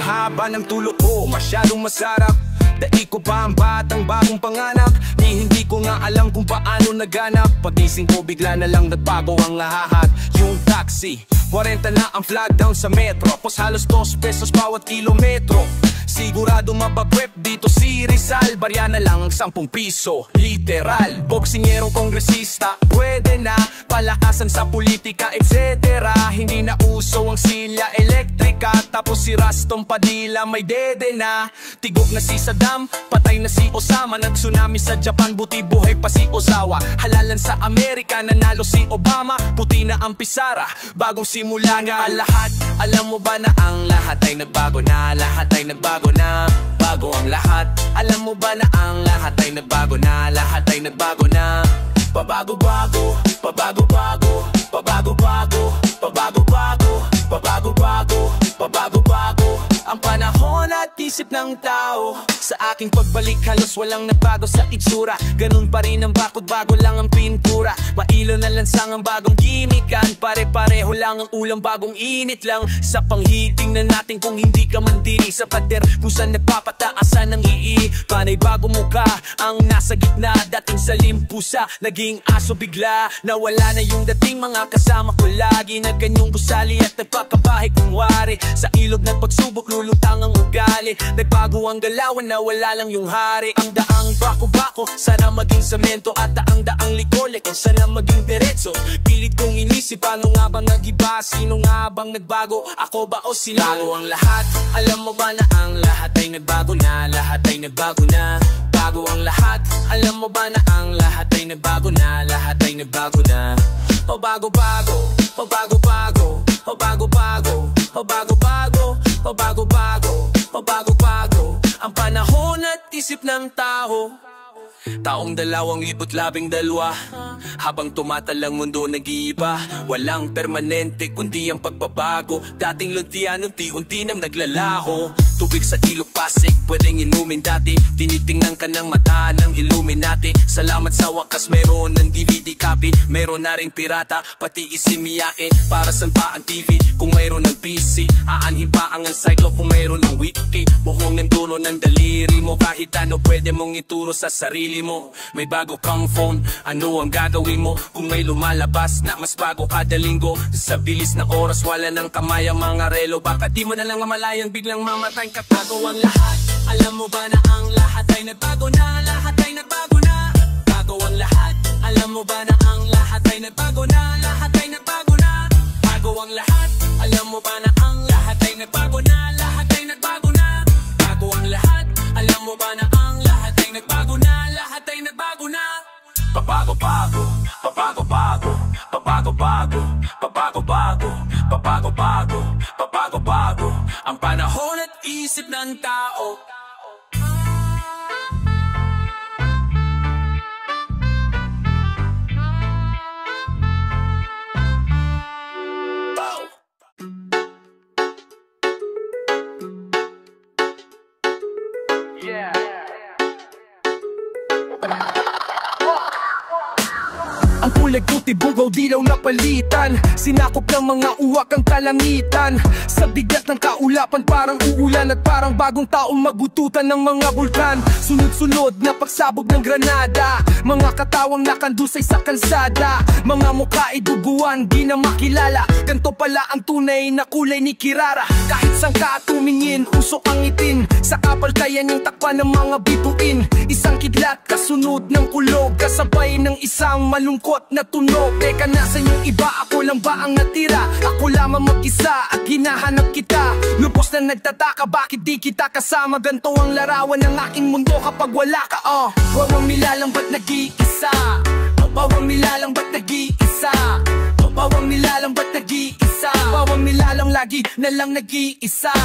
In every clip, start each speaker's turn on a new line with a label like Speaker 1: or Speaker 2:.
Speaker 1: haba ng tulog ko, masyadong masarap. Dai ko pa ang batang bagong panganak. Hindi ko nga alam kung paano naganap. Pagising ko bigla na lang nagbago ang lahat. Yung taxi, 40 na ang flag down sa metro. Tapos halos 2 pesos bawat kilometro. Sigurado mapaprep dito si Rizal. Barya na lang ang 10 piso, literal. Boksingero kongresista, pwede na. Palakasan sa politika, etc. Hindi na uso ang silya elektrika. Tapos si Raston Padilla may dede na. Tigok na si Saddam, patay na si Osama. Nag-tsunami sa Japan, buti buhay pa si Ozawa. Halalan sa Amerika, nanalo si Obama. Puti na ang pisara, bagong simula nga lahat. Alam mo ba na ang lahat ay nagbago na? Lahat ay nagbago na, bago ang lahat. Alam mo ba na ang lahat ay nagbago na? Lahat ay nagbago na. Pabago-bago, pabago-bago, pabago-bago, pabago-bago, pabago-bago, pabago-bago. Ang panahon at isip ng tao. Sa aking pagbalik halos walang nabago sa itsura. Ganun pa rin ang bakod, bago lang ang pintura. Mailo na lansang ang bagong gimikan. Pare-pareho lang ang ulam, bagong init lang. Sa panghiting na natin kung hindi ka mandiri. Sa pader kung saan nagpapataasan ng panay bago mukha ang nasa gitna. Dating sa limpusa, naging aso bigla. Nawala na yung dating mga kasama ko lagi. Nagkanyong gusali at nagpakabahay kung wari. Sa ilog ng pagsubok lulutang ang ugali. Nagbago ang galawan na wala lang yung hari. Ang daang bako-bako, sana maging semento. At ang daang likole, kung sana maging diretso. Pilit kong inisip, paano nga bang nag-iba? Sino nga bang nagbago? Ako ba o sila? Bago ang lahat, alam mo ba na ang lahat ay nagbago na? Lahat ay nagbago na, bago ang lahat. Alam mo ba na ang lahat ay nagbago na? Lahat ay nagbago na. Pabago-bago, pabago-bago, pabago-bago, pabago-bago, pabago-bago, pabago-bago. Ang panahon at isip ng tao. Taong 2012, habang tumatalang mundo nag-iiba. Walang permanente kundi ang pagbabago. Dating luntian unti-unti nang naglalaho. Tubig sa ilog Pasig, pwedeng inumin dati. Tinitingnan ka ng mata ng Illuminati. Salamat sa wakas meron ng DVD copy. Meron na rin pirata, pati isimiyain. Para saan pa ang TV kung mayroon ng PC? Aanhin pa ang encyclo kung mayroon ng wiki. Buhong ng dulo ng daliri mo. Kahit ano pwede mong ituro sa sarili mo. May bago kang phone, ano ang gagawin mo? Kung may lumalabas na mas bago kada linggo. Sa bilis ng oras wala ng kamay ang mga relo. Baka di mo na lang mamalayang biglang mamatay ka. Bago ang lahat, alam mo ba na ang lahat ay nagbago na? Lahat ay nagbago na, bago ang lahat. Alam mo ba na ang lahat ay nagbago na? Lahat ay nagbago na, bago ang lahat. Alam mo ba na ang lahat ay nagbago na? Lahat ay nagbago na, bago ang lahat. Alam mo ba na ang lahat ay nagbago na? Lahat ay nagbago na. Pabago-bago, pabago-bago, pabago-bago, pabago-bago, pabago-bago, pabago-bago. Ang panahon at isip ng tao. Ang kulay puti, bugaw, dilaw na palitan. Sinakop ng mga uwak ang kalangitan. Sa bigat ng kaulapan parang uulan. At parang bagong taong magututan ng mga bulkan. Sunod-sunod na pagsabog ng granada. Mga katawang nakandusay sa kalsada. Mga mukha iduguan, di na makilala. Ganto pala ang tunay na kulay ni Kirara. Kahit saan ka tumingin, usok ang itin. Sa kapal kaya niyang takpan ng mga bituin. Isang kidlat kasunod ng kulog. Kasabay ng isang malungkot na tunog. Teka, nasa yung iba? Ako lang ba ang natira? Ako lamang mag-isa at hinahanap kita. Lubos na nagtataka, bakit di kita kasama? Ganto ang larawan ng aking mundo kapag wala ka. Bawang nilalang ba't nag-iisa? Bawang nilalang ba't nag-iisa? Bawang nilalang ba't nag-iisa? Bawang nilalang lagi na lang nag-iisa.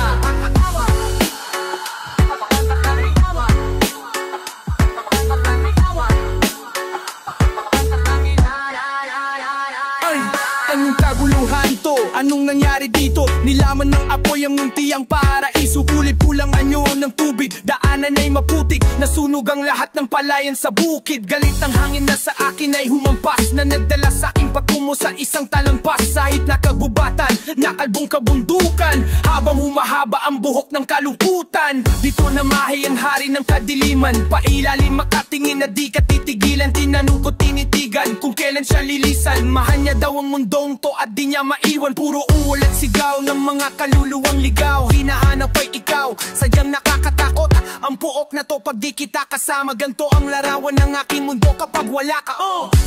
Speaker 1: Anong nangyari dito? Nilaman ng apoy ang muntiang paraiso. Kulit kulang anyo ng tubig. Daan hangganan ay maputik. Nasunog ang lahat ng palayan sa bukid. Galit ang hangin na sa akin ay humampas, na nagdala sa aking patungo sa isang talampas. Sahit na kagubatan, nakalbong kabundukan, habang humahaba ang buhok ng kalungkutan. Dito namahay ang hari ng kadiliman, pailalim makatingin na di ka titigilan. Tinanong ko tinitigan kung kailan siya lilisan. Mahal niya daw ang mundong to at di niya maiwan. Puro uul at sigaw ng mga kaluluwang ligaw. Hinahanap ay ikaw, sadyang nakakatakot ang puok na to pag di kita kasama. Ganto ang larawan ng aking mundo kapag wala ka.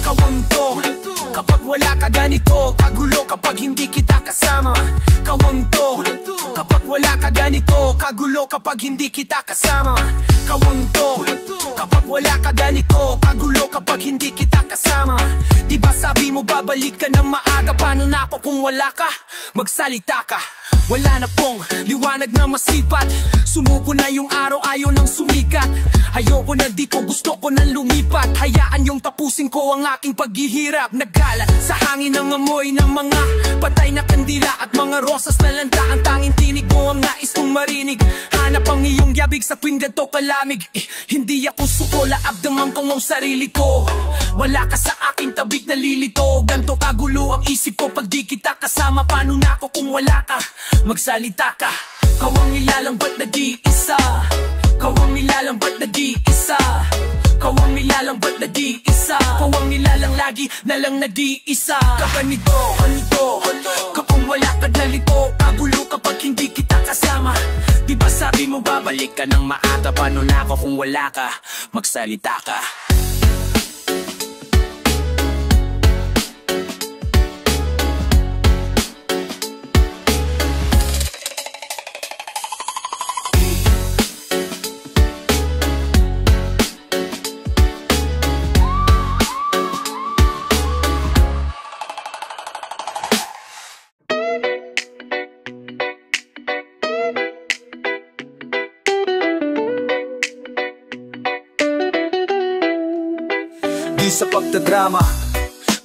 Speaker 1: Kawangto, kapag wala ka ganito. Kagulo kapag hindi kita kasama. Kawangto, kapag wala ka ganito. Kagulo kapag hindi kita kasama. Kawangto, kapag wala ka ganito. Kagulo kapag hindi kita kasama. Diba sabi mo babalik ka ng maaga? Paano na ako kung wala ka? Magsalita ka. Wala na pong liwanag na masipat. Sumuko na yung araw, ayaw nang sumikat. Ayoko na dito, gusto ko nang lumipat. Hayaan yung tapusin ko ang aking paghihirap. Nagkalat sa hangin ang amoy ng mga patay na kandila at mga rosas na lanta. Ang tanging tinig mo ang nais kong marinig. Hanap ang iyong yabig sa tuwing ganito kalamig. Hindi ako suko, laabdaman ko ang sarili ko. Wala ka sa aking tabig na lilito. Ganto kagulo ang isip ko pag di kita kasama. Paano na ako kung wala ka? Magsalita ka. Kau ang nilalambat na di-isa. Kau ang nilalambat na di-isa. Kau ang nilalambat na di-isa. Kau ang nilalang lagi na lang na di-isa. Kaganito, kapag wala ka nalito. Kagulo kapag hindi kita kasama. Diba sabi mo babalik ka ng maaga? Paano na ako kung wala ka? Magsalita ka.
Speaker 2: Di sa pagdadrama,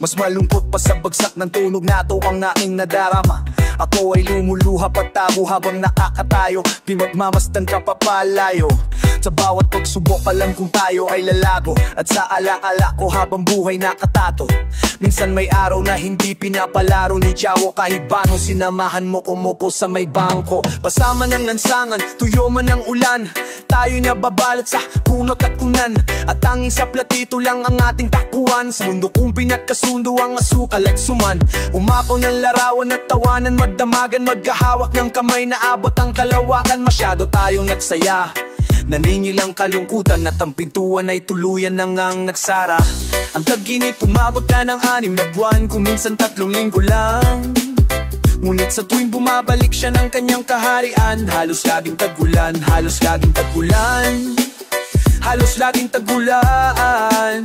Speaker 2: mas malungkot pa sa bagsak ng tunog na to ang aking nadarama. Ako ay lumuluha patago habang nakakatayo. Di magmamasdan ka papalayo. Sa bawat pagsubok alam kung tayo ay lalago. At sa alaala ko habang buhay nakatato. Minsan may araw na hindi pinapalaro ni Jawo kahit bano. Sinamahan mo kumupo sa may bangko. Pasama ng lansangan, tuyo man ng ulan. Tayo na babalat sa punot at kunan. At tanging sa platito lang ang ating takbuhan. Sa mundo kong pinagkasundo ang asukal at suman. Umapaw ng larawan at tawanan. Magdamagan, maghahawak ng kamay na abot ang kalawakan. Masyado tayong nagsaya, naningilang kalungkutan at ang pintuan ay tuluyan nang ang nagsara. Ang tag-init umabot na ng 6 na buwan, kung minsan 3 linggo lang. Ngunit sa tuwing bumabalik siya ng kanyang kaharian, halos laging tagulan, halos laging tagulan. Halos laging tagulan,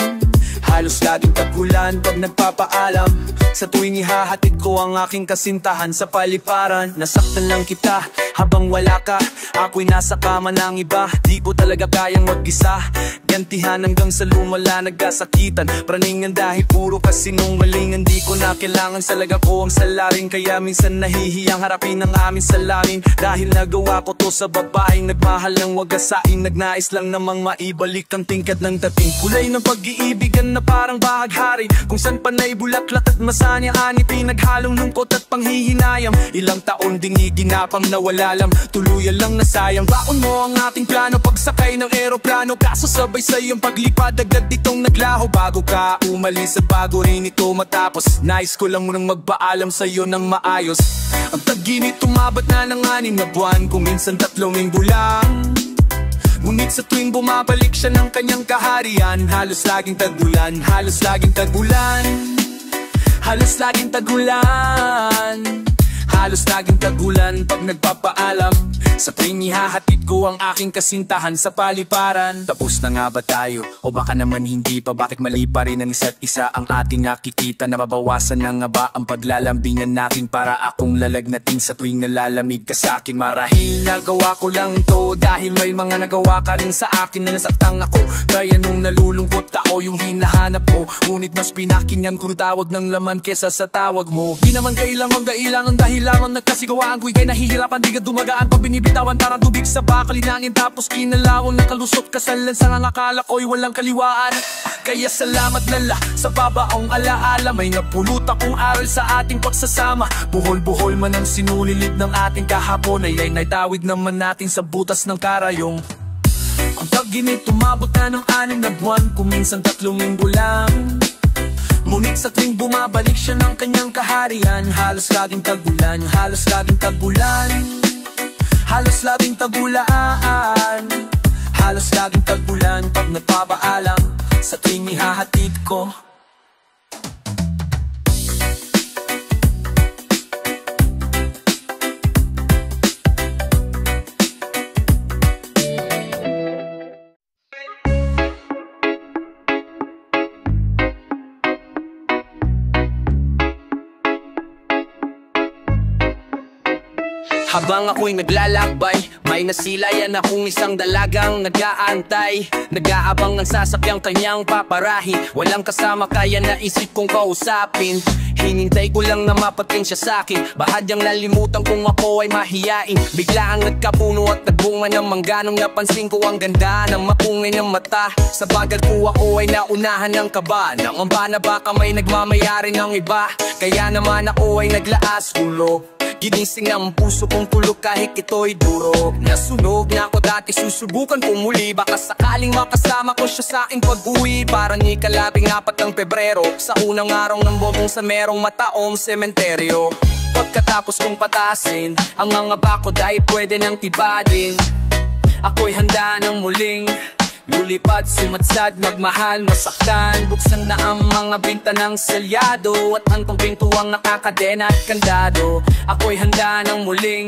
Speaker 2: halos laging tagulan. Pag nagpapaalam, sa tuwing ihahatid ko ang aking kasintahan sa paliparan. Nasaktan lang kita habang wala ka, ako'y nasa kama ng iba. Di ko talaga kayang mag-isa, gantihan hanggang sa lumala nagkasakitan. Praningan dahil puro kasinungalingan. Di ko na kailangan salaga ko ang salarin. Kaya minsan nahihiyang harapin ang aming salamin. Dahil nagawa ko to sa babaeng nagmahal ng wagasain. Nagnais lang namang maibalik ang tingkad ng dating. Kulay ng pag-iibigan na parang bahaghari, kung saan panay bulaklak at masanya-ani. Pinaghalong lungkot at panghihinayam. Ilang taon ding iginapang nawala lang, tuluyan lang nasayang. Baon mo ang ating plano pagsakay ng eroplano. Kaso sabay sa iyong paglipad agad ditong naglaho. Bago ka umalis at bago rin ito matapos, nais ko lang munang magpaalam sa iyo ng maayos. Ang tag-init umabot na ng 6 na buwan, kung minsan 3 linggo lang. Ngunit sa tuwing bumabalik siya ng kanyang kaharian, halos laging tagulan, halos laging tagulan. Halos laging tagulan, halos laging tagulan. Pag nagpapaalam, sa tuwing ihahatid ko ang aking kasintahan sa paliparan. Tapos na nga ba tayo? O baka naman hindi pa? Bakit mali pa rin ang isa't isa ang ating nakikita? Nababawasan na nga ba ang paglalambingan natin para akong lalagnatin sa tuwing nalalamig ka sa akin? Marahil nagawa ko lang to dahil may mga nagawa ka rin sa akin na nasaktan ako. Kaya nung nalulungkot ako yung hinahanap ko,
Speaker 1: Ngunit mas pinakingan kung tawag ng laman kesa sa tawag mo. Di naman kailangan dahil lamang nagkasigawaan ko'y kay nahihirapan, di ka dumagaan pag binibitawan parang tubig sa bakalinangin. Tapos kinalawang nakalusot ka sa lansang, ang akala ko'y walang kaliwaan. Kaya salamat lala sa babaong alaala, may napulot akong aral sa ating pagsasama. Buhol-buhol man ang sinulilit ng ating kahapon, ay naitawid naman natin sa butas ng karayong. Ang tag-init tumabot na ng 6 na buwan, kuminsan 3 linggo lang. Ngunit sa tuwing bumabalik siya ng kanyang kaharian, halos laging tagulan, halos laging tagulan, halos laging tagulaan, halos laging tagulan. Pag nagpapaalam sa tuwing ihahatid ko, habang ako'y naglalakbay, may nasilayan akong isang dalagang nag-aantay, nag-aabang ng sasakyang kanyang paparahi. Walang kasama kaya naisip kong kausapin, hinintay ko lang na mapating siya sa'kin. Bahadyang nalimutan kung ako ay mahiyain. Bigla ang nagkapuno at nagbunga ng mangga, nung napansin ko ang ganda ng mapungay ng mata. Sa bagal ko ako ay naunahan ng kaba, nangamba na baka may nagmamayari ng iba. Kaya naman ako ay naglaas ulo, ginising ang puso kong tulog kahit ito'y durog. Nasunog na ako dati, susubukan ko muli, baka sakaling makasama ko siya sa aking pag-uwi. Parang ikalabing 4 ng Pebrero, sa unang araw ng bobong sa merong mataong sementeryo. Pagkatapos kong patasin ang mga bakod ay pwede nang tibadin, ako'y handa ng muling lulipad, sumadsad, magmahal, masaktan. Buksan na ang mga bintanang selyado, at ang pintuang nakakadena at kandado. Ako'y handa ng muling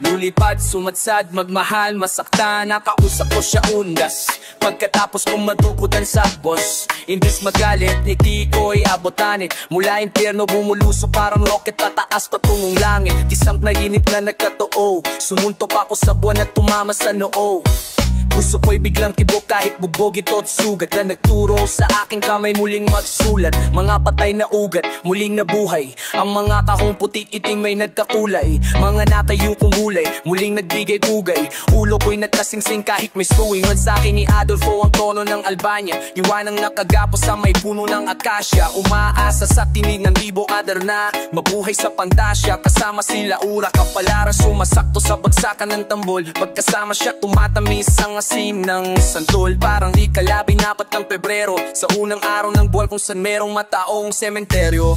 Speaker 1: lulipad, sumadsad, magmahal, masaktan. Nakausap ko siya undas, pagkatapos kong madukutan sa boss. Imbis magalit, ngiti ko'y abotanin. Mula impyerno bumuluso parang rocket, pataas patungong langit. Isang nainip na nagkatoo, sumuntok ako sa buwan at tumama sa noo. Puso ko'y biglang tibok kahit bubog ito't sugat, na nagturo sa aking kamay muling magsulat. Mga patay na ugat, muling nabuhay. Ang mga kahong putik iting may nagkakulay. Mga natayo kong gulay, muling nagbigay pugay. Ulo ko'y nagkasingsing kahit may suwingan sa akin ni Adolfo ang tono ng Albania. Iwanang nakagapos sa may puno ng akasya, umaasa sa tinig ng libo adar na mabuhay sa pantasya. Kasama sila Ura, Kapalaran, sumasakto sa bagsakan ng tambol. Pagkasama siya tumatamis ang asim ng santol. Parang ikalabing 4 ng Pebrero, sa unang araw ng buwan kung saan merong mataong sementeryo.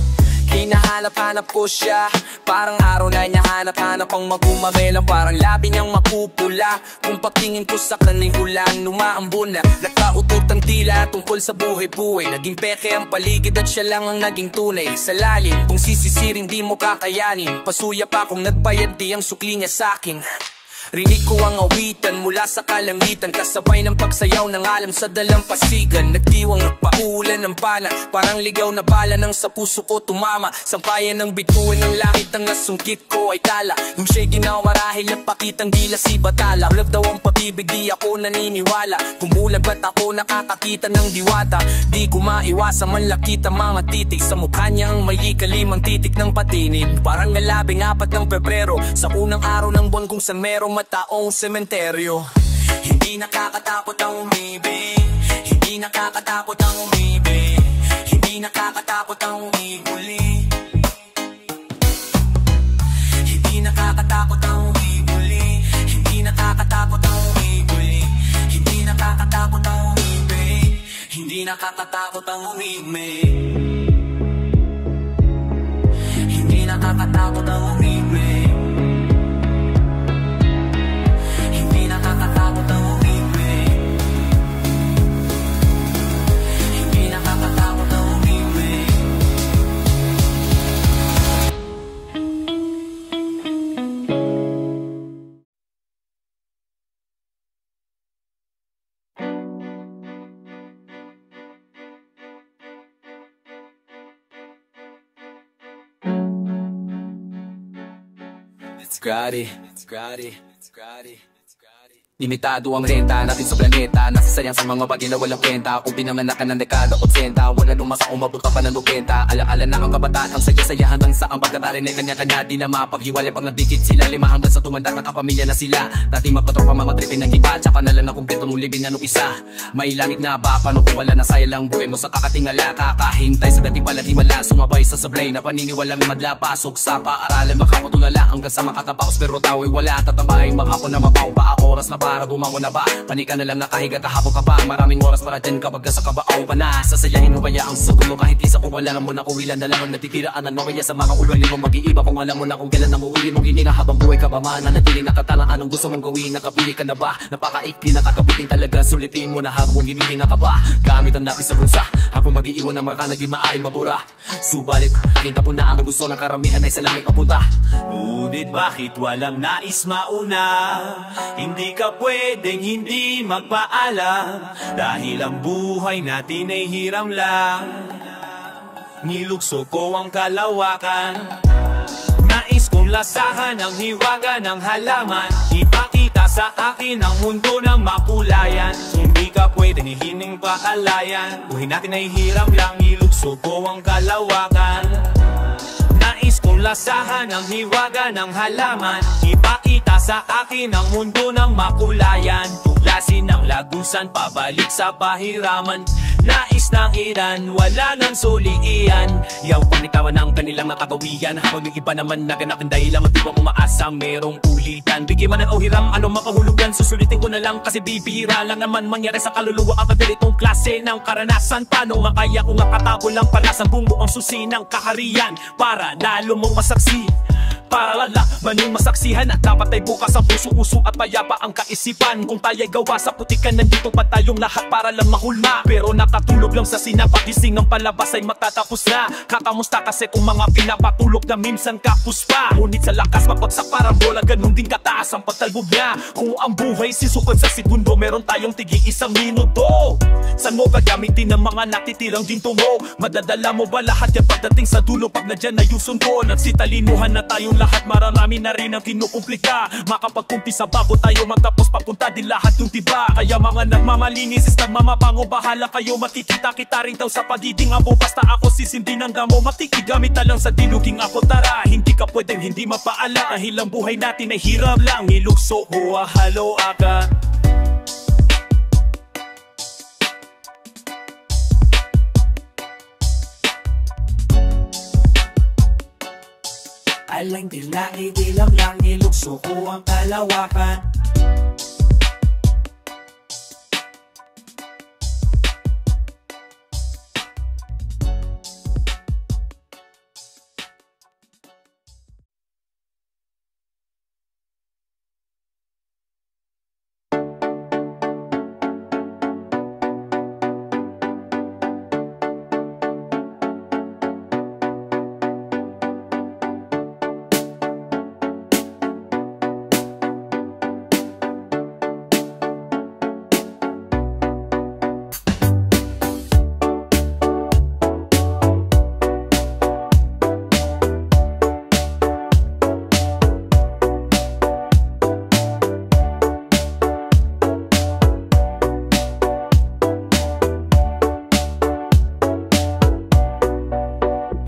Speaker 1: Hinahanap-hanap ko siya, parang araw na niya hanap-hanap ang magumamelang. Parang labi niyang mapupula, kung patingin ko sa kanyang ulan, umaambon na nakautot ang tila tungkol sa buhay-buhay. Naging peke ang paligid at siya lang ang naging tunay. Sa lalim, kung sisisiring di mo kakayanin, pasuya pa kung nagbayad di ang sukli niya sa'kin. Rinig ko ang awitan mula sa kalangitan, kasabay ng pagsayaw ng alam sa dalampasigan. Nagdiwang nagpaulan ng pana, parang ligaw na bala nang sa puso ko tumama. Sampayan ng bituin ng langit, ang nasungkit ko ay tala. Yung siya'y ginawa rahil at pakitang dila si Batala. Love daw ang pag-ibig, di ako naniniwala. Kumulag ba't ako nakakakita ng diwata? Di ko maiwasan manlakit ang mga titik sa mukha niya, ang may ikalimang titik ng patinid. Parang nalabing 4 ng Pebrero, sa unang araw ng buwan kung saan merong mataong sementeryo. Hindi nakakatakot ang umibig, hindi nakakatakot ang umibig, hindi nakakatakot ang umibuli. Hindi nakakatakot ang umibuli, hindi nakakatakot ang umibuli, hindi nakakatakot ang umibig, hindi nakakatakot ang umibig, hindi nakakatakot ang umibig. It's Grady, it's Grady, it's Grady, it's Grady. Limitado ang renta natin sa planeta. Nasasayang sa mga bagay na walang kwenta. Kung pinanganak ka ng dekada 80, wala lumasa umabot ka pa ng 90. Alaala na ang kabataan, ang saya-saya hanggang sa ang pagkatari na kanya-kanya. Di na mapaghiwalay pang nagdikit sila. 5 hanggang sa tumanda, nakapamilya na sila. Dati magpatropa, mamatripin ng iba. Tsaka na lang na kumpleto nung libin na nung isa. May langit na ba, paano kung wala na saya lang buhay mo sa kakatingala. Kakahintay sa dati pala himala, sumabay sa sablay na paniniwalang madla. Pasok sa paaralan, makakatulala hanggang sa makatapaos. Pero tao'y wala, tatabay makako na mabaw pa. Oras na para bumangon na ba? Panika na lang nakahiga, kahapon ka pa. Maraming oras para dyan kapag nasa kabaaw pa na. Sasayahin mo ba ang sagulo kahit isa kung wala mo na kuwilan na lang ang natitiraan. Ano kaya sa mga ugali mo mag-iiba kung alam mo na kung kailan na muuwi mong hininga habang buhay ka ba man. Nanatiling nakatalang anong gusto mong gawin. Nakapili ka na ba? Napakaikli, nakakabuting talaga. Sulitin mo na habang hinihinga ka ba? Gamit ang lapis sa bulsa habang mag-iiwan ng mga naging maaaring mabura. Subalit, kita po na ang gusto ng karamihan ay sa langit papunta.
Speaker 3: Ngunit bakit walang nais mauna? Hindi ka pwedeng hindi magpaalam, dahil ang buhay natin ay hiram lang. Nilukso ko ang kalawakan, nais kong lasahan ang hiwaga ng halaman. Ipakita sa akin ang mundo ng makulayan. Hindi ka pwedeng hihining paalayan, buhay natin ay hiram lang. Nilukso ko ang kalawakan, nais kong lasahan ang hiwaga ng halaman. Ipakita sa akin ang mundo ng makulayan. Tuklasin ang lagusan, pabalik sa pahiraman. Nais ng ilan, wala nang suliian. Yaw panitawan ng kanilang nakagawian. Habang yung iba naman naganap ang dahilan, di ba umaasa merong ulitan. Bigyan man o hiram, ano makahulugan, susulitin ko na lang kasi bibihira lang naman mangyari sa kaluluwa ang ganitong klase ng karanasan. Paano makaya kung nakatago lang pala sa bumuang susi ng kaharian para nalo mong masaksi? Para lalaman yung masaksihan at dapat ay bukas sa puso-uso at payapa ang kaisipan. Kung tayo'y gawa sa putikan, nandito pa tayong lahat para lang mahulma. Pero nakatulog lang sa sinapagising ng palabas ay magtatapos na. Kakamusta kasi kung mga pinapatulog na minsan kapus pa. Ngunit sa lakas mapagsak parang bola, ganun din kataas ang pagtalbog niya. Kung ang buhay sisukod sa segundo, meron tayong tigi 1 minuto. Saan mo gagamitin ang mga natitirang dintungo? Madadala mo ba lahat yan pagdating sa dulo? Pag nadyan na yung sundo, nagsitalinuhan na tayong lahat, marami na rin ang kinukumplika. Makapagkumpisa bago tayo magtapos, papunta din lahat yung tiba. Kaya mga nagmamalinis is nagmamabango, bahala kayo. Makikita kita rin daw sa pagiging abo. Basta ako sisindi ng gamo, makikigamit na lang sa diluging ako. Tara, hindi ka pwedeng hindi mapaala, dahil ang buhay natin ay hirap lang. Ilukso o halo aga. Alang din lang, idilam lang, ilukso ko ang kalawakan.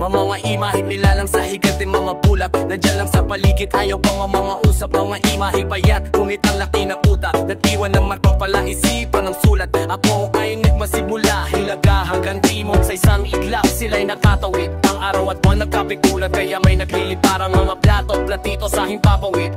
Speaker 3: Mga imahe nilalang sa higanting mga bulak, nandiyan lang sa paligid, ayaw pa mga usap. Mga imahe payat, ngunit ang laki na utak, natiwan ng magpapala isipan ng sulat. Ako ay nagmasimula, hilaga hanggang timog. Sa isang iglap sila'y nakatawid, ang araw at buwan nagkapikulat. Kaya may naglilip parang mga plato at platito sa himpapawid.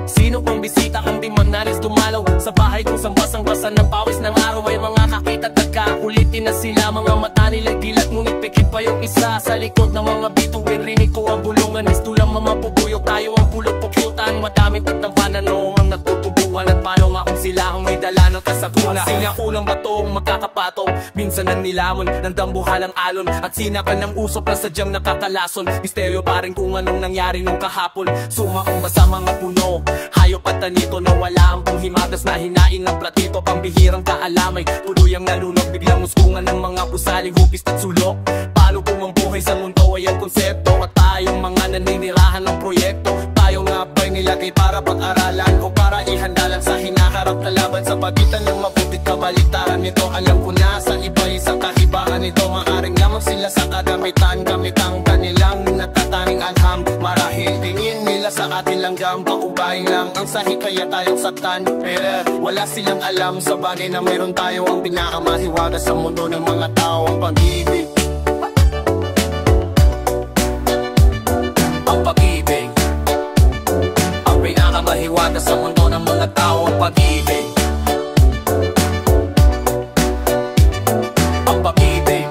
Speaker 3: Sino pang bisita kang di man nalis dumalaw sa bahay kung sambasang-basa ng pawis ng araw. Ay mga kakita at kakulitin na sila, mga mata nila dilat, ngunit pikit pa yung isa. Sa likod ng mga bituin, rinig ko ang bulungan. Gusto lang mamapupuyok, tayo ang pulot-pukyutan. Madaming tatambanan noong ang nagtutubuan. At paano nga kung sila ang may dala ng kasagutan? Sila kulang batong magkakapatong, minsan ang nilamon ng dambuhalang alon. At sinakan ng usok na sadyang nakakalason. Misteryo pa rin kung anong nangyari nung kahapon. Sumaong ba sa mga puno, hayop at tanito na wala ang panghimagas na hinain ng platito. Pambihirang kaalamay, tuluyang nalunog, biglang muskungan ng mga pusaling hupis at sulok. Paano kung ang buhay sa mundo ay ang konsepto, at tayong mga naninirahan ng proyekto? Tayo nga ba'y nilagay para pag-aralan o para ihanda lang sa hinaharap na
Speaker 1: nito alam ko na sa iba'y sa kaibaan nito. Maaring lamang sila sa kadamitan, gamit ang kanilang natatanging angham. Marahil tingin nila sa atin langgam, paubahin lang ang sahi kaya tayong saktan. Pero wala silang alam sa bagay na meron tayo, ang pinakamahiwaga sa mundo ng mga tao, ang pag-ibig. Ang pag-ibig, ang pinakamahiwaga sa mundo ng mga tao, ang pag-ibig. Ang pag-ibig,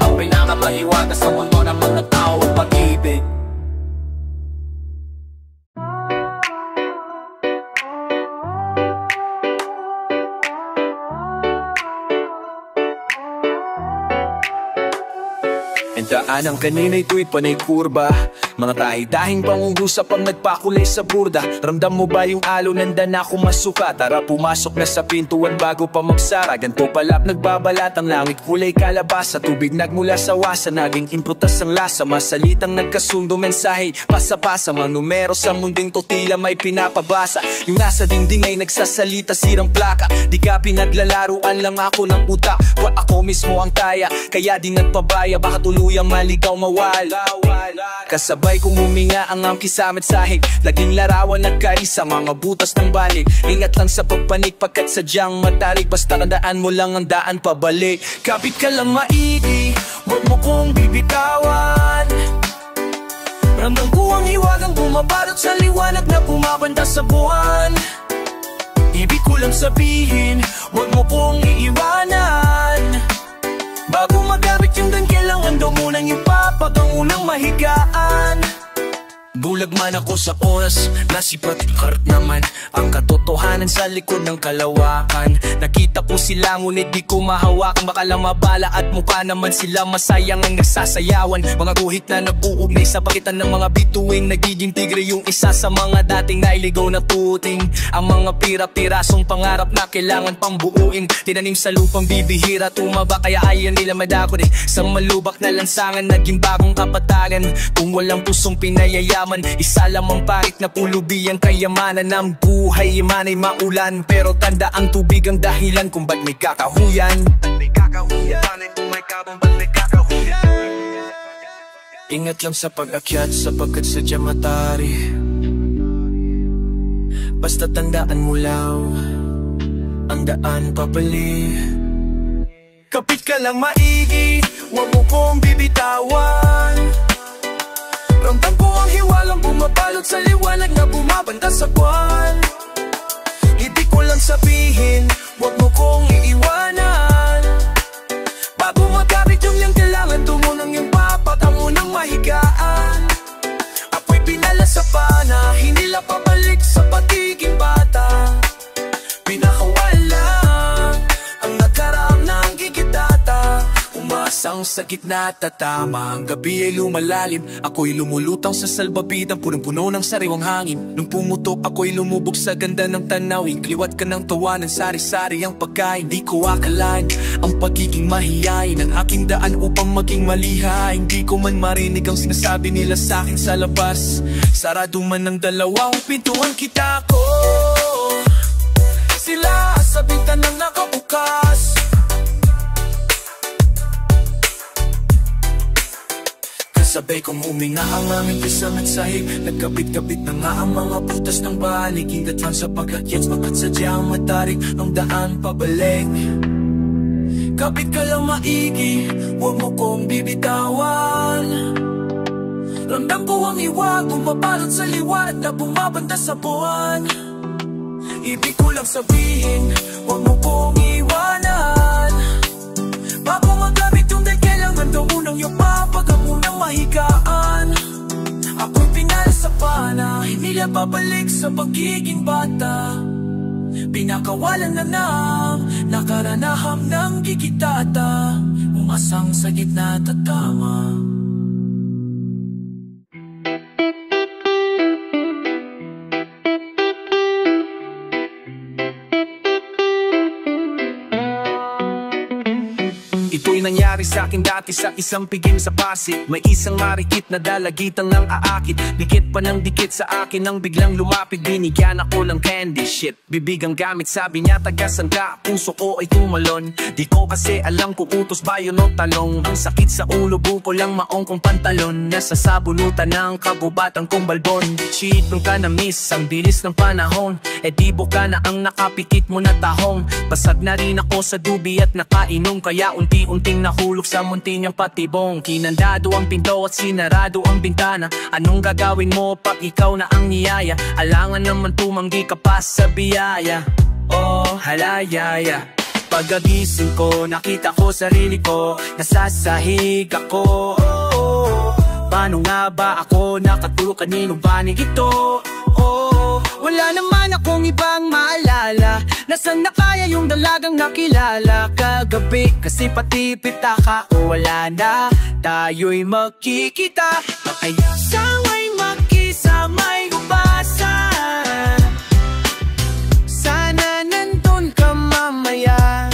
Speaker 1: ang pinakamahiwaga sa mundo ng mga tao, ang pag-ibig. Daan ang kanina'y tuwid panay kurba, mga tahi-tahing pangungusap ang nagpakulay sa burda. Ramdam mo ba yung alo nandana kumasuka? Tara pumasok na sa pintuan bago pa magsara. Ganto palap nagbabalat ang langit kulay kalabasa. Tubig nagmula sa wasa, naging imprutas ang lasa. Masalitang nagkasundo mensahe, pasa-pasa. Mga numero sa munding to tila may pinapabasa. Yung nasa dingding ay nagsasalita, sirang plaka. Di ka pinaglalaruan lang ako ng utak. Wa ako mismo ang taya, kaya di nagpabaya. Baka tuluyang maligaw mawala. Kasabay kong huminga ang aming kisamit sahig. Laging larawan at kari sa mga butas ng balik. Ingat lang sa pagpanik pagkat sadyang matarik. Basta tandaan mo lang ang daan pabalik. Kapit ka lang maigi, huwag mo kong bibitawan. Ramdam ko ang hiwagang bumabalot sa liwanag na pumapanta sa buwan. Ibig ko lang sabihin, huwag mo kong iiwanan. Bago magamit yung dan, kailangan daw munang ipapag ang unang mahigaan. Bulag man ako sa oras, nasipat karat naman ang katotohanan sa likod ng kalawakan. Nakita ko sila ngunit di ko mahawakan. Baka lang mabala at mukha naman sila masayang ang nagsasayawan. Mga guhit na nag-uugnay sa pagitan ng mga bituing. Nagiging tigre yung isa sa mga dating nailigaw na tuting. Ang mga pira-pirasong pangarap na kailangan pang buuin. Tinanim sa lupang bibihira, tumaba kaya ayaw nila madakot sa malubak na lansangan, naging bagong kapatagan. Kung walang pusong pinayayaman, isa lamang pangit na pulubi ang kayamanan ng buhay. Man ay maulan, pero tanda ang tubig ang dahilan kung ba't may kakahuyan. Ingat lang sa pag-akyat sapagkat sadya matari. Basta tandaan mo lang ang daan pabalik. Kapit ka lang maigi, huwag mo kong bibitawan. Ramdam ko ang hiwalang bumabalot sa liwanag na bumabanta sa buwan. Ibig ko lang sabihin, huwag mo kong iiwanan. Bago magkapit yung yang kailangan tumunang yung papat ang unang mahigaan. Ako'y pinala sa pana, hindi lang pabalik sa patiging bata. Pinakawala ang nagkaram ng gigitata. Umasang sa gitna tatama, ang gabi ay lumalalim. Ako'y lumulutang sa salbabidang punong-puno ng sariwang hangin. Nung pumutok ako'y lumubog sa ganda ng tanawin. Kliwat ka ng tawanan, sari-sari ang pagkain. Di ko akalain ang pagiging mahiyain ng aking daan upang maging malihain. Di ko man marinig ang sinasabi nila sa akin sa labas. Sarado man ng dalawang pintuan kita ko. Sila sa bintanang nakabukas. Sabay kong huminga ang aming pisang at sahig. Nagkabit-kabit na nga ang mga butas ng balik. Hindat lang sa pag-akyats, bakit sadyang matarik ang daan pabalik. Kapit ka lang maigi, huwag mo kong bibitawan. Ramdam ko ang hiwag, bumabalot sa liwanag na bumabanta sa buwan. Ibig ko lang sabihin, huwag mo kong iwanan. Bago magamit yung dahil kailangan daw unang yung papag ang unang mahigaan. Ako'y pinala sa pana, hindi lang babalik sa pagiging bata. Pinakawalan na ng nakaranaham ng gigitata. Umasang sa gitna tatama. Ito'y nangyari sa akin dati sa isang piging sa Pasig. May isang marikit na dalagitang nang aakit. Dikit pa ng dikit sa akin nang biglang lumapit. Binigyan ako ng candy shit, bibigang gamit, sabi niya tagasan ka. Puso ko ay tumalon, di ko kasi alam kung utos ba yun o talong. Ang sakit sa ulo, buko lang maong kong pantalon. Nasa sabunutan ng kabubatan kong balbon. Cheat nung ka na miss, ang bilis ng panahon. E di buka na ang nakapikit mo na tahong. Basag na rin ako sa dubi at nakainom, kaya unti-unting nahulog sa munti niyang patibong. Kinandado ang pinto at sinarado ang bintana. Anong gagawin mo pag ikaw na ang niyaya? Alangan naman tumanggi ka pa sa biyaya. Oh, halayaya. Pag-agising ko, nakita ko sarili ko, nasasahig ako. Oh, paano nga ba ako nakatulog, kanino ba ni ito? Oh, wala naman akong ibang maalala. Nasaan na kaya yung dalagang nakilala kagabi? Kasi pati pitaka o wala na, tayo'y magkikita. Kaya saway magkisamay ubasan. Sana nandun ka mamaya.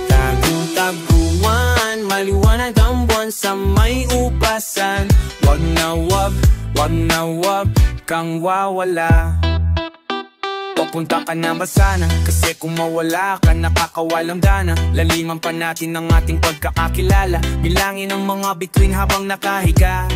Speaker 1: Tagong-taguan, maliwanag ang buwan sa may ubasan. Wag na wag kang wawala. Papunta ka na ba sana? Kasi kung mawala ka, nakakawalang dana. Laliman pa natin ang ating pagkakakilala. Bilangin ang mga bituin habang nakahiga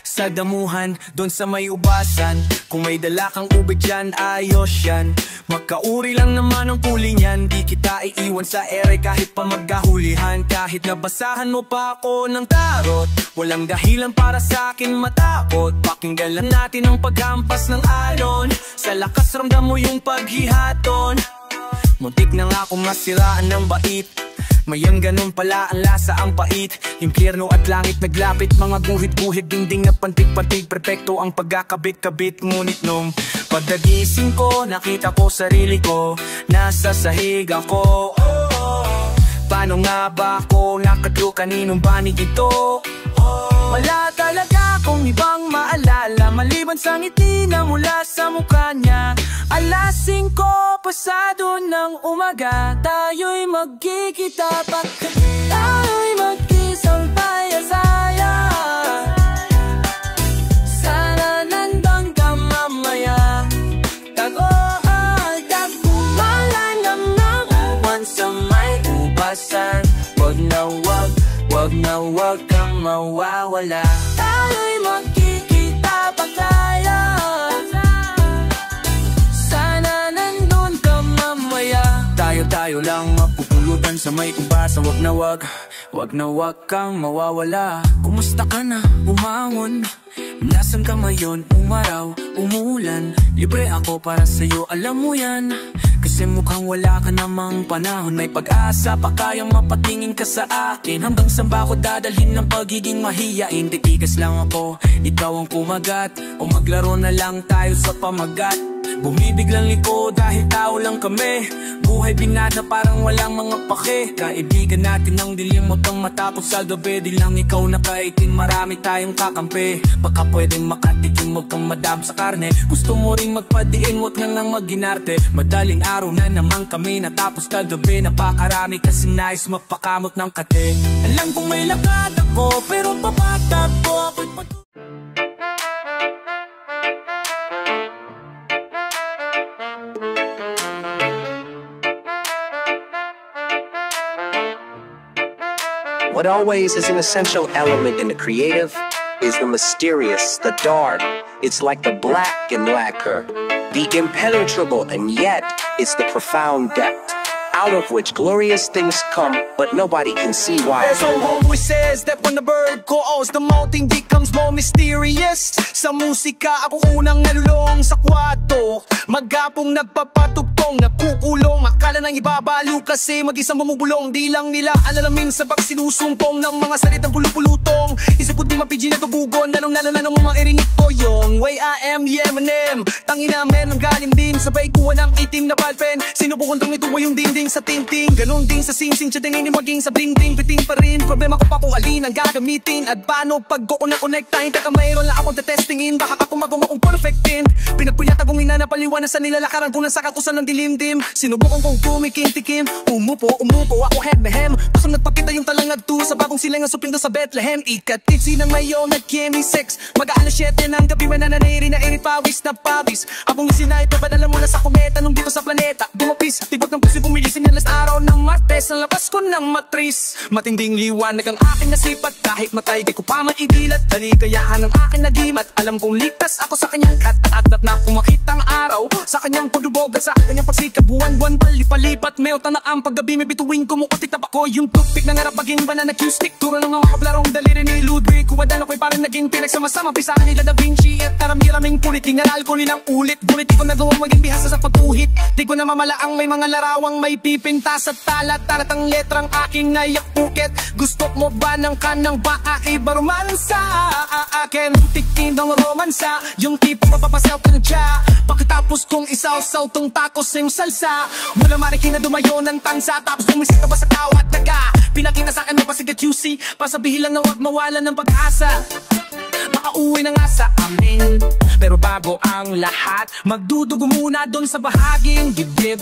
Speaker 1: sa damuhan, doon sa may ubasan. Kung may dala kang ubig dyan, ayos yan. Magkauri lang naman ang puli niyan. Di kita iiwan sa ere kahit pa magkahulihan. Kahit nabasahan mo pa ako ng tarot, walang dahilan para sa akin matakot. Pakinggan lang natin ang paghampas ng alon. Sa lakas ramdam mo yung paghihaton. Muntik na nga akong masiraan ng bait. Mayang ganun pala ang lasa, ang pait. Impyerno at langit naglapit, mga guhit-guhit, dingding na pantig-pantig. Perfecto ang pagkakabit-kabit, ngunit nung pagdagising ko, nakita ko sarili ko, nasa sahig ako. Paano nga ba ako nakatulog, kaninong banig ito? Wala talaga akong ibang maalala, maliban sa ngiti na mula sa mukha niya. Alas 5 pasado ng umaga, tayo'y magkikita pa. Tayo'y magkisang saya. Sana nandang ka mamaya. Tagumalan ng uwan sa may ubasan. Wag na wag kang mawawala. Tayo'y magkikita pa kaya. Sana nandun ka mamaya. Tayo lang mapupulutan sa may ubasan. Wag na wag kang mawawala. Kumusta ka na? Umangon. Nasaan ka ngayon? Umaraw, umulan. Libre ako para sa'yo, alam mo yan. Kasi mukhang wala ka namang panahon. May pag-asa pa kayang mapatingin ka sa akin. Hanggang saan ba ako dadalhin ng pagiging mahiyain? Titigas lang ako, ikaw ang kumagat. O maglaro na lang tayo sa pamagat. Bumibig lang liko dahil tao lang kami. Buhay binata parang walang mga pake. Kaibigan natin ang dilim, wag kang matapos sa gabi. Di lang ikaw nakaitin, marami tayong kakampi. Baka pwedeng makatikim, wag kang madam sa karne. Gusto mo ring magpadiin, wag nang maginarte. Madaling araw na naman kami, natapos kagabi. Napakarami kasi nais mapakamot ng kate. Alam kong may lakad ako, pero papatab ko ako'y
Speaker 4: What always is an essential element in the creative is the mysterious, the dark. It's like the black and lacquer, the impenetrable, and yet it's the profound depth, out of which glorious things come, but nobody can see why.
Speaker 2: So homeboy says that when the bird calls, the mountain becomes more mysterious. Sa musika ako unang nalulong sa kwarto, magapong nagpapatugtong, nakukulong. Akala nang ibabalo kasi mag-isang bumubulong. Di lang nila alalamin sa pagsinusumpong ng mga salitang pulupulutong. Isip ko di mapidji na tubugon, lalong-lalo na ng mga irinig ko yung way I am, yeah, Eminem. Tangina men ng galing din, sabay kuha ng itim na ballpen. Sinubukan tong ituwa yung dingding sa tinting, ganon din sa sing-sing. Tiyadingin ni maging sa bling-bling, piting pa rin. Problema ko pa kung alin ang gagamitin at paano pag ko na-connectain. Taka mayroon lang akong testingin, baka ako magawa kong perfectin. Pinagpuyat akong ina na paliwanag sa nilalakaran ko ng sakatusan ng dilim. nilimdim. Sinubukan kong kumikintikim, umupo ako hem na hem. Kusang nagpakita yung talangagtu sa bagong silang ang supling doon sa Bethlehem. Ikatiksi ng mayo, nag-chemi sex. Mag-aalas 7 ng gabi, manananiri na irit, pawis na pawis. Abong isinay, papadala mula sa kometa nung dito sa planeta bumapis, tibok ng puso bumili sinyalas araw ng Martes. Ang labas ko ng matris, matinding liwanag ang aking nasipat. Kahit matay, di ko pa maidilat. Talikayaan ang aking nagimat. Alam kong ligtas ako sa kanyang kat-at na pumakitang araw. Sa kanyang pagdubog at sa kanyang pagsikap. Buwan-buwan palipalipat, may utanang ang paggabi. May bituin kumukutik tab ako. Yung toothpick na ngarap maging banana Q-stick. Turo ng mga kablarong daliri ni Ludwig. Kuwadan ako'y parang naging pinagsama-sama. Pisahan nila Da Vinci at karami-raming pulit. Tingaral ko nilang ulit. Ngunit di ko nagawang maging bihasa sa pagpuhit. Di ko na mamalaang may mga larawang may pipintas at talat-talat ang letrang aking nayakpuket. Gusto mo ba ng kanang baay ba romansa? Akin tikin ng romansa. Yung tipo mapapasaw ka ng tsa. Pagkatapos kong isaw-saw tong tacos yung salsa. Mula marikin na dumayo ng tansa. Tapos bumisita ba sa kawat naga. Pinakita sa akin mo pa sige QC. Pasabihin lang na huwag mawalan ng pag-asa. Makauwi na nga sa amin. Pero bago ang lahat, magdudugo muna doon sa bahaging dibdib.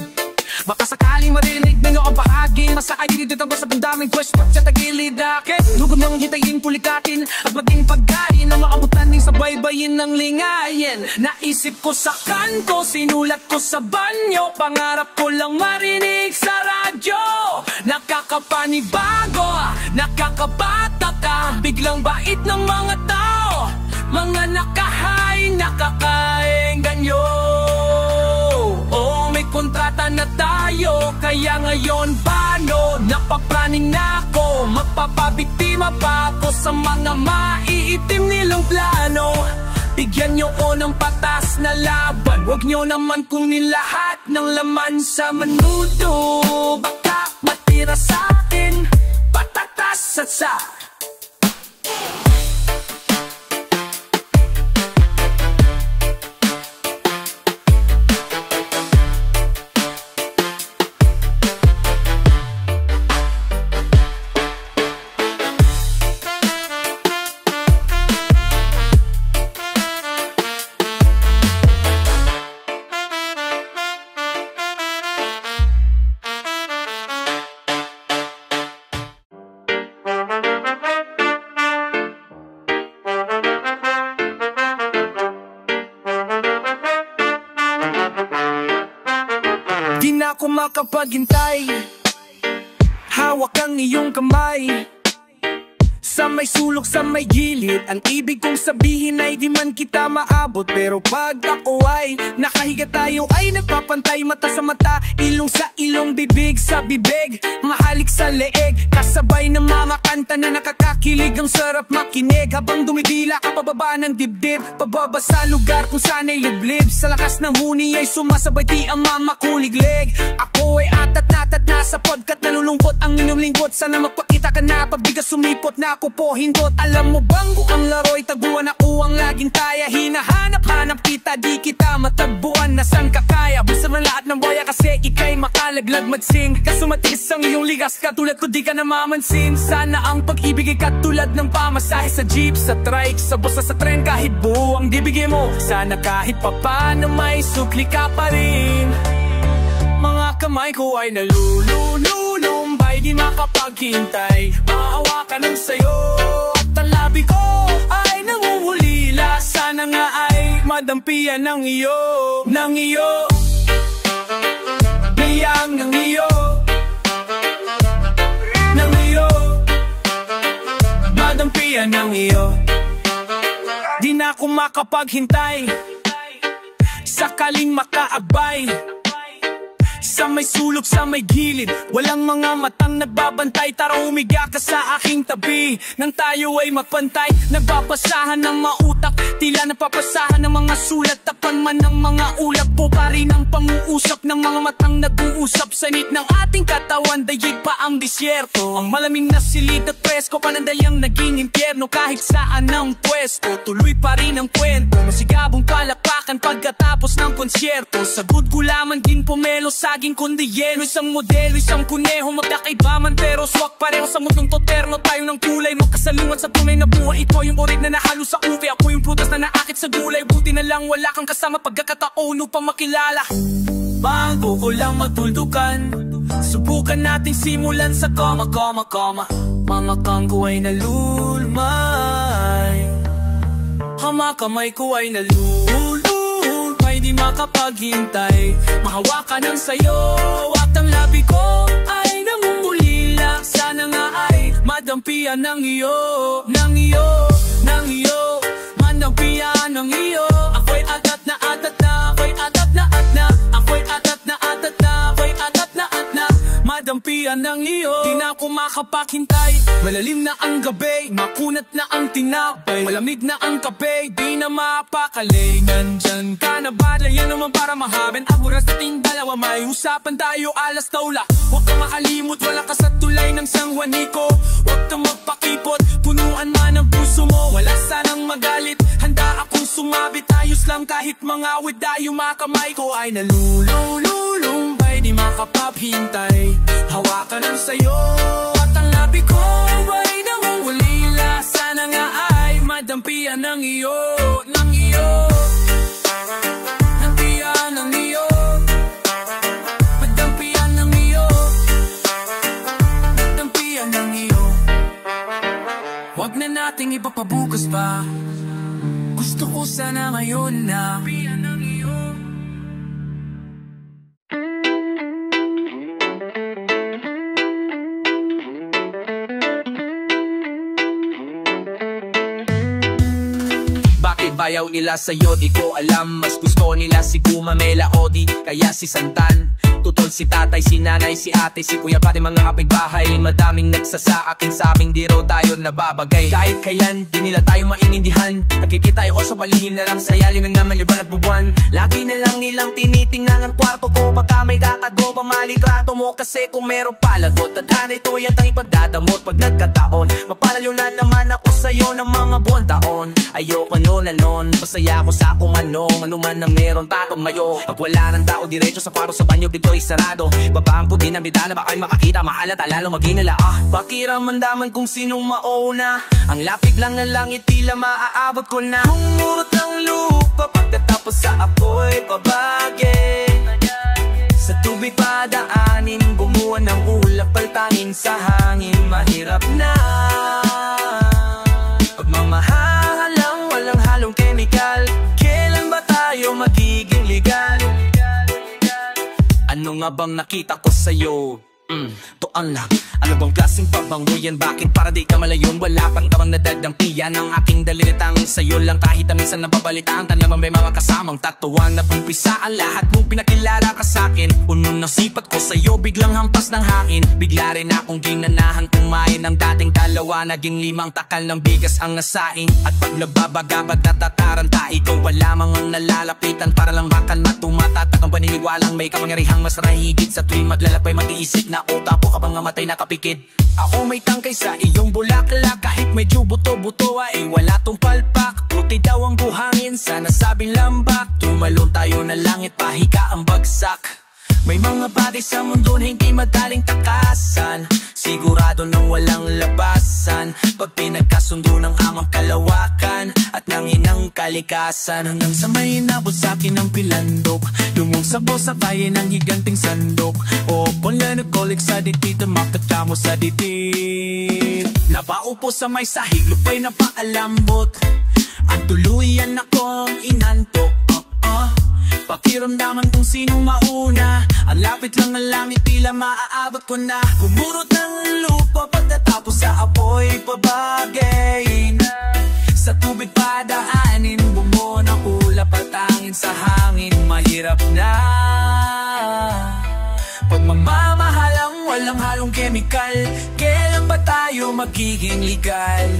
Speaker 2: Baka sakaling marinig ninyo ang bahagi. Masakay dito ba sa bandaming question sa tagilid akin. Lugod nang hintayin pulikatin at maging pagkain ang makabutan din sa baybayin ng lingayin. Naisip ko sa kanto, sinulat ko sa banyo. Pangarap ko lang marinig sa radyo. Nakakapanibago, nakakabata ka. Biglang bait ng mga tao. Mga nakahay, nakakain ganyo. Oh, may kontrata na tayo. Kaya ngayon paano? Napapraning na ako. Magpapabiktima pa ako sa mga maiitim nilang plano. Bigyan nyo ko ng patas na laban. Huwag nyo naman kunin lahat ng laman sa menudo. Baka matira sa akin patatas at sa di na ako makapaghintay. Hawak ang iyong kamay. Sa may sulok, sa may gilid. Ang ibig kong sabihin ay di man kita maabot. Pero pag ako ay nakahiga tayo ay nagpapantay. Mata sa mata, ilong sa ilong, bibig sa bibig. Mahalik sa leeg, kasabay ng mga kanta na nakakakilig. Ang sarap makinig habang dumidila ka pababa ng dibdib. Pababa sa lugar kung sana'y liblib. Sa lakas ng huni ay sumasabay di ang mamakuliglig. Ako ay atat-natat na sa podcast. Nalulungkot ang inyong lingkod. Sana magpakita ka na pagbigas sumipot na ako po hindot. Alam mo bang ang laro'y taguan ako ang laging kaya. Hinahanap-hanap kita, di kita matagbuan. Nasan ka kaya? Basta na lahat ng boya kasi ikay makalaglag madsing. Kaso matigas ang iyong ligas, katulad ko di ka namamansin. Sana ang pag-ibig ay katulad ng pamasahe sa jeep, sa trike, sa bus, sa tren. Kahit buo ang dibigay mo, sana kahit papano may sukli ka pa rin. Mga kamay ko ay nalululumbay, di makapaghintay. Maawakan ng sayo at ang labi ko ay nangungulila. Sana nga ay madampian ng iyo, ng iyo, niyang ng iyo, ng iyo, madampian ng iyo. Di na ako makapaghintay, sakaling makaabay. Sa may sulok, sa may gilid, walang mga matang nagbabantay. Tara umiga ka sa aking tabi, nang tayo ay magpantay. Nagbabasahan ng mautak, tila napapasahan ng mga sulat. Tapan man ng mga ulap, po pa rin ang pang-uusap ng mga matang nag-uusap. Sanit ng ating katawan, dayig pa ang disyerto. Ang malamig na silid at presko, panandayang naging impyerno. Kahit saan ang pwesto, tuloy pa rin ang kwento. Masigabong palakpakan pagkatapos ng konsyerto. Sagod gulaman din pomelo sa
Speaker 1: saging kundi yelo. Isang modelo, isang kuneho, magkakaiba man pero swak pareho. Sa mundong toterno tayo ng kulay, magkasalungat sa tunay na buhay. Ito yung orig na nahalo sa uve, ako yung prutas na naakit sa gulay. Buti na lang wala kang kasama pagkakataon upang makilala. Bago ko lang magtuldukan, subukan nating simulan sa koma. Mga kangko ay nalulmay, hamakamay ko ay nalulumay. Di makapaghintay, mahawakan ang sayo. At ang labi ko ay namumulila. Sana nga ay madampian ng iyo, ng iyo, ng iyo. Madampian ng iyo. Ako'y atat na atat na, ako'y atat na at na. Ako'y atat na atat na, ako'y atat na at na. Madampian ng iyo. Di na ako makapaghintay, malalim na ang gabi, makunat na ang tinapay, malamig na ang kape, di na mapakali. Nandyan ka na ba? Yan naman para mahabin ang oras nating dalawa. May usapan tayo alas taula. Huwag kang makalimot, wala ka sa tulay ng San Juanico. Huwag kang magpakipot, punuan man ang puso mo. Wala sanang magalit, handa akong sumabit. Ayos lang kahit mga awit, dayo makamay ko ay nalululumbay. Di makapaghintay, hawakan ang sayo. At ang labi ko ay namumulila. Sana nga ay madampian ng iyo, ng iyo. Dampian ng iyo, madampian ng iyo, dampian ng iyo. Huwag na nating ipapabukas pa, gusto ko sana ngayon na dampian ng iyo. Bayaw nila sa'yo, di ko alam. Mas gusto nila si Gumamela o di kaya si Santan. Tutol si tatay, si nanay, si ate, si kuya, pati mga kapitbahay. Madaming nagsasaakin sa aming di raw tayo nababagay. Kahit kayan, di nila tayo mainindihan. Nakikita ko sa palihim na lang sa yalim ng naman liban at bubuan. Lagi na lang nilang tinitingnan ang kwarto ko. Baka may kakado pa malitrato mo. Kasi kung meron palagot, tadhana ito yan ang ipagdadamot. Pag nagkataon, mapalayo na naman ako sa'yo ng mga buwan taon. Ayoko noon na noon, masaya ako sa kung ano man na meron tatong ngayon. Pag wala ng tao, diretso sa kwaro, sa banyo, dito'y sarado. Babaan ko din ang bidana, baka'y makakita, mahalat, lalo maginala. Pakiramdaman kung sinong mauna. Ang lapig lang na langit, tila maaabot ko na. Humurot ng lupa, pagkatapos sa apoy pabagay. Sa tubig padaanin, bumuan ng ulap, paltangin sa hangin. Mahirap na pagmamahal lang, walang halong chemical. Kailan ba tayo magiging legal? Ano nga bang nakita ko sa'yo? Toan lang, ano bang klaseng pabango yan? Bakit para di ka malayon? Wala pang tamang nadadampiyan ang aking dalitang sa'yo lang. Kahit na minsan napabalitaan ka naman may mga kasamang tatuan. Napumpisaan lahat mong pinakilala ka sa'kin. Puno ng sipat ko sa'yo, biglang hampas ng hangin. Bigla rin akong ginanahan kumain ng dating dalawa. Naging 5 takal ng bigas ang nasain. At pag nababagabag natataranta, ikaw wala mang nalalapitan. Para lang makalma, tumatatak ang paniniwalang may kamangyarihang mas rahigit. Sa tuwing maglalakbay mag-iisip na tapo ka bang namatay nakapikit. Ako may tangkay sa iyong bulaklak. Kahit medyo buto-buto ay wala tong palpak. Puti daw ang buhangin sa nasabing lambak. Tumalon tayo na langit, pahika ang bagsak. May mga bagay sa mundo na hindi madaling takasan. Sigurado nang walang labasan. Pag pinagkasundo ng amang kalawakan at ng inang kalikasan. Hanggang sa may inabot sa'kin ang pilandok. Lumong sabo sa bayan ng higanting sandok. O pala nagkolik sa ditita, makatamo sa ditit. Napaupo sa may sahig, lupay na paalambot. At tuluyan akong inantok. Pakiramdaman kung sinong mauna. Ang lapit lang ng langit, tila maaabot ko na. Humurot ng lupa pagkatapos sa apoy pabagay. Sa tubig padaanin, bumuo ng ulap, patangin sa hangin. Mahirap na pagmamahal ang walang halong chemical. Kailan ba tayo magiging legal?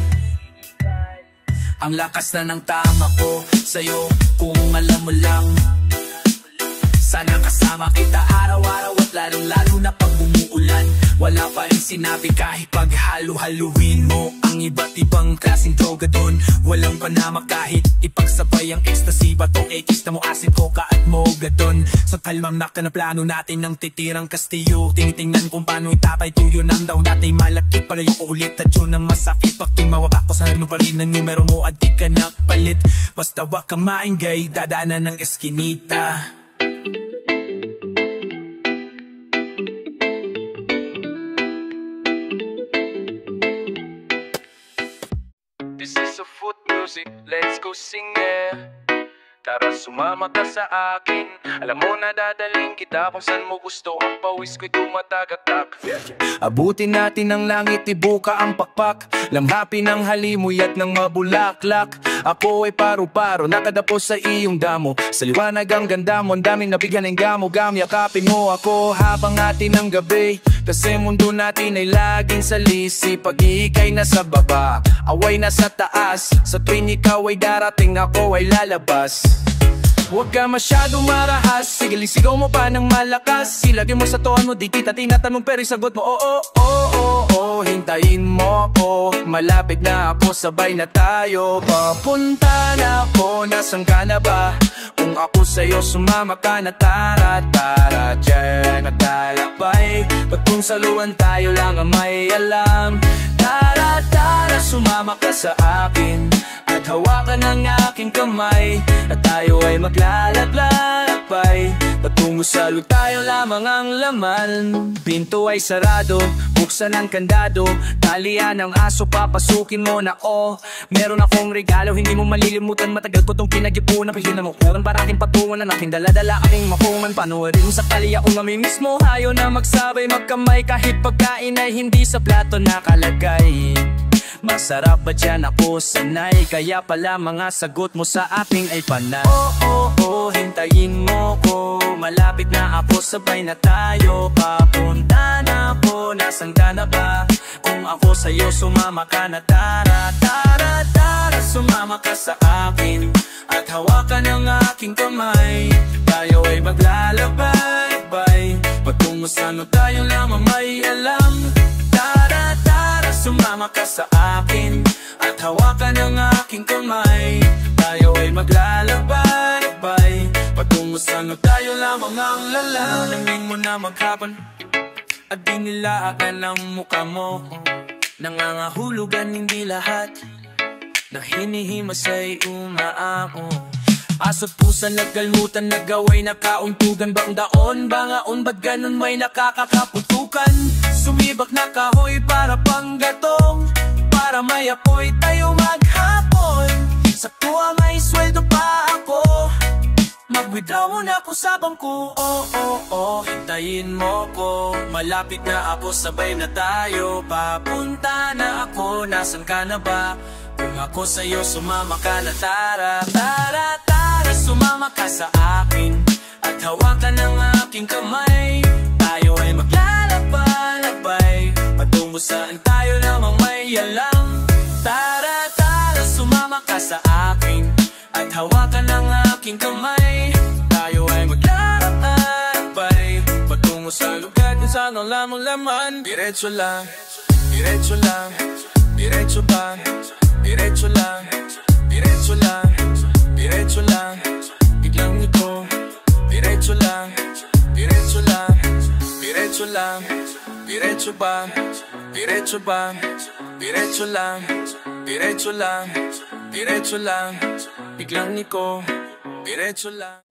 Speaker 1: Ang lakas na ng tama ko sa'yo, kung alam mo lang. Sana kasama kita araw-araw at lalong-lalo na pag bumuulan.
Speaker 3: Wala pa rin sinabi kahit paghalo-haluin mo ang iba't ibang klaseng droga dun. Walang panama kahit ipagsabay ang ecstasy. Batong ekis na mo acid, coca at mogadon. Sa kalmang nakta na plano natin ng titirang kastilyo. Tinitingnan kung paano itapay tuyo ng daw natin malakit. Palayo ko ulit at yun ang masakit. Pag tumawag ako sa ano pa rin ang numero mo at di ka nakapalit. Basta wag kang maingay, dadaanan ng eskinita.
Speaker 1: This is a foot music, let's go sing it. Tara sumama ka sa akin. Alam mo na dadaling kita kung saan mo gusto. Ang pawis ko'y tumatagatak.
Speaker 2: Abutin natin ang langit, ibuka ang pakpak. Lamhapin ang halimoy at ng mabulaklak. Ako ay paru-paro, nakadapo sa iyong damo. Sa liwanag ang ganda mo, ang daming nabigyan ng gamo-gam. Yakapin mo ako habang atin ang gabi. Kasi mundo natin ay laging salisi. Pag ika'y nasa baba, away nasa taas. Sa tuwing ikaw ay darating, ako ay lalabas. Huwag ka masyadong marahas, sige sigaw mo pa ng malakas. Ilagay mo sa toan mo, di kita tinatanong pero sagot mo oo, hintayin mo ko. Malapit na ako, sabay na tayo. Papunta na ako, nasan ka na ba? Kung ako sa'yo, sumama ka na. Tara, tara, dyan at talakbay. Ba't kung saluhan tayo lang ang may alam? Tara, tara, sumama ka sa akin at hawakan ang aking kamay. At tayo ay maglalakbay patungo sa lugar, tayo lamang ang laman. Pinto ay sarado, buksan ang kandado. Talian ang aso, papasukin mo na meron akong regalo, hindi mo malilimutan. Matagal ko tong pinag-ipunan, pahina mo meron para aking patungan ang aking daladala, aking makuman. Panuwarin sa kalya kung kami mismo. Hayo na magsabay, magkamay kahit pagkain ay hindi sa plato nakalagay. Masarap ba dyan? Ako sanay, kaya pala mga sagot mo sa akin ay panay. Hintayin mo ko, malapit na ako, sabay na tayo. Papunta na ako, nasan ka na ba? Kung ako sa'yo, sumama ka na. Tara, tara, tara, sumama ka sa akin at hawakan ang aking kamay. Tayo ay maglalakbay patungo sa ano, tayo lamang may alam. Tara, tara, sumama ka sa akin at hawakan ang aking kamay. Tayo ay maglalakbay patungo sa ano, tayo lamang ang lalang. Nangin mo na maghapon at di nilaakan ang mukha mo. Nangangahulugan hindi lahat na hinihimas ay umaako. Aso't pusa nagkalmutan, nagaway nakauntugan. Bang daon, bangaon, ba't ganun may nakakakaputukan? Sumibak na kahoy para pang gatong, para may apoy tayo maghapon. Sa tuwa may sweldo pa ako, mag-withdraw muna ako sa bangko. Hintayin mo ko, malapit na ako, sabay na tayo. Papunta na ako, nasan ka na ba? Kung ako sa'yo, sumama ka na. Tara, tara, tara, sumama ka sa akin at hawakan ang aking kamay. Tayo ay maglalakbay patungo saan tayo lamang may alam. Tara, tara, sumama ka sa akin at hawakan ang aking kamay. Tayo ay maglalakbay patungo sa lugar kung saan ang lamang laman. Diretso lang, diretso lang, diretso ba? Diretso lang, diretso lang, diretso lang. Biglang ito, diretso lang, diretso lang, diretso lang. Diretso ba? Diretso ba? Diretso lang, diretso lang, diretso lang. Biglang iko, diretso lang.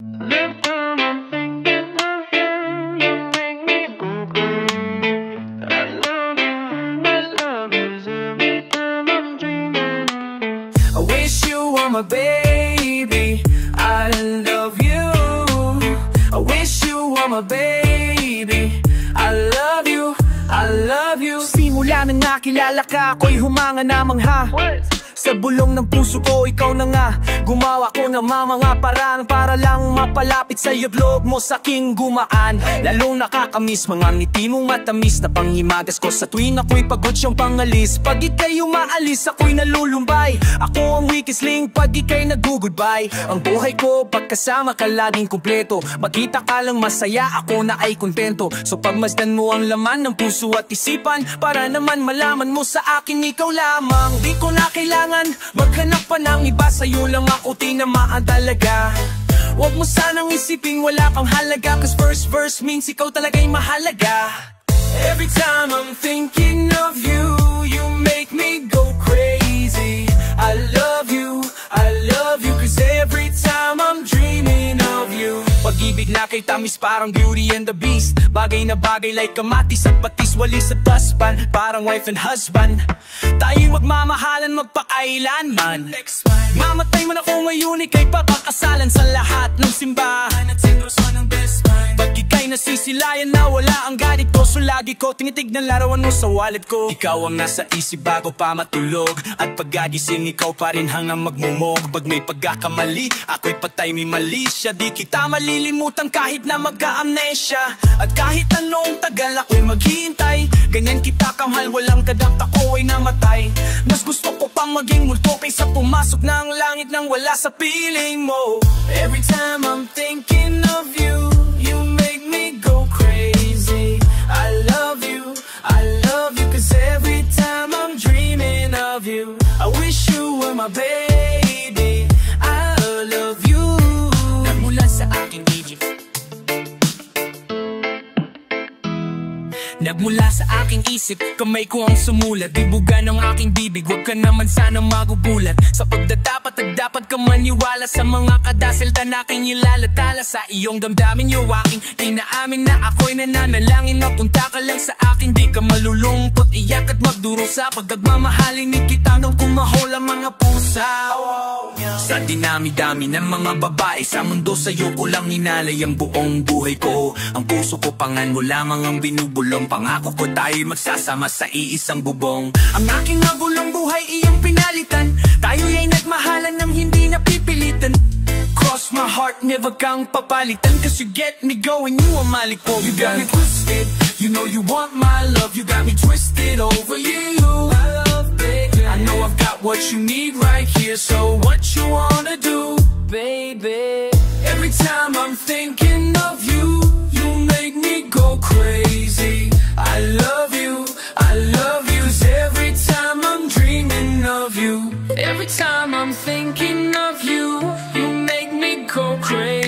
Speaker 2: I wish you were my baby, I love you. I wish you were my baby, I love you, I love you. Simula nang nakilala ka, ako'y humanga na mangha.
Speaker 1: Sa bulong ng puso ko, ikaw na nga. Gumawa ko ng mga paraan para lang mapalapit sa'yo. Loob mo sa'king gumaan, lalong nakakamiss. Mga ngiti mong matamis na panghimagas ko sa tuwing ako'y pagod siyang pangalis. Pag ika'y umaalis, ako'y nalulumbay. Ako ang weakest link pag ika'y nag-goodbye. Ang buhay ko, pagkasama ka laging kumpleto. Makita ka lang masaya, ako na ay kontento. So pagmasdan mo ang laman ng puso at isipan, para naman malaman mo sa akin ikaw lamang. Di ko na kailangan maghanap pa ng iba, sa'yo lang ako tinamaan talaga. Huwag mo sanang isiping wala kang halaga, cause first verse means ikaw talaga'y mahalaga. Every time I'm thinking of you, you make me go crazy. I love you, cause every time I'm dreaming of you. Pag-ibig na kay tamis parang Beauty and the Beast. Bagay na bagay like kamatis at patis, walis at taspan, parang wife and husband. Tayo'y magmamahalan magpakailanman. Mamatay man ako ngayon, ika'y papakasalan sa lahat ng simbahan at sendroso ng best friend. Pag ika'y nasisilayan na wala ang galit ko, so lagi ko tingitig ng larawan mo sa wallet ko. Ikaw ang nasa isip bago pa matulog, at pagkagising ikaw pa rin hanggang magmumog. Pag may pagkakamali, ako'y patay may mali siya. Di kita malilimutan kahit na magka-amnesia. At kahit anong tagal ako'y maghihintay, ganyan kita kamahal, walang kadamp ako ay namatay. Mas gusto ko pang maging multo kaysa pumasok ng langit nang wala sa piling mo. Every time I'm thinking of you, you make me go crazy. I love you, cause every time I'm dreaming of you. I wish you were my baby, I love you. Nagmula sa aking Egypt, nagmula sa aking isip, kamay ko ang sumulat. Dibuga ng aking bibig, huwag ka naman sanang magugulat. Sa pagdadapat at dapat ka maniwala sa mga kadasalta na aking ilalatala. Sa iyong damdamin yung aking inaamin na ako'y nananalangin na punta ka lang sa akin. Di ka malulungkot, iyak at magdurusa. Pagdagmamahalin ni kita nang kumahol ang mga pusa. Sa dinami-dami ng mga babae sa mundo, sa'yo ko lang inalay ang buong buhay ko. Ang puso ko pangan mo lamang ang binubulong. Pangako ko tayo'y magsasama sa iisang bubong. Ang aking nabulong buhay iyong pinalitan, tayo'y ay nagmahalan ng hindi napipilitan. Cross my heart, never kang papalitan, cause you get me going, you ang malik ko. You got me twisted, you know you want my love. You got me twisted over you, my love, baby. I know I've got what you need right here, so what you wanna do, baby? Every time I'm thinking of you, you make me go crazy. I love you, cause every time I'm dreaming of you. Every time I'm thinking of you, you make me go crazy.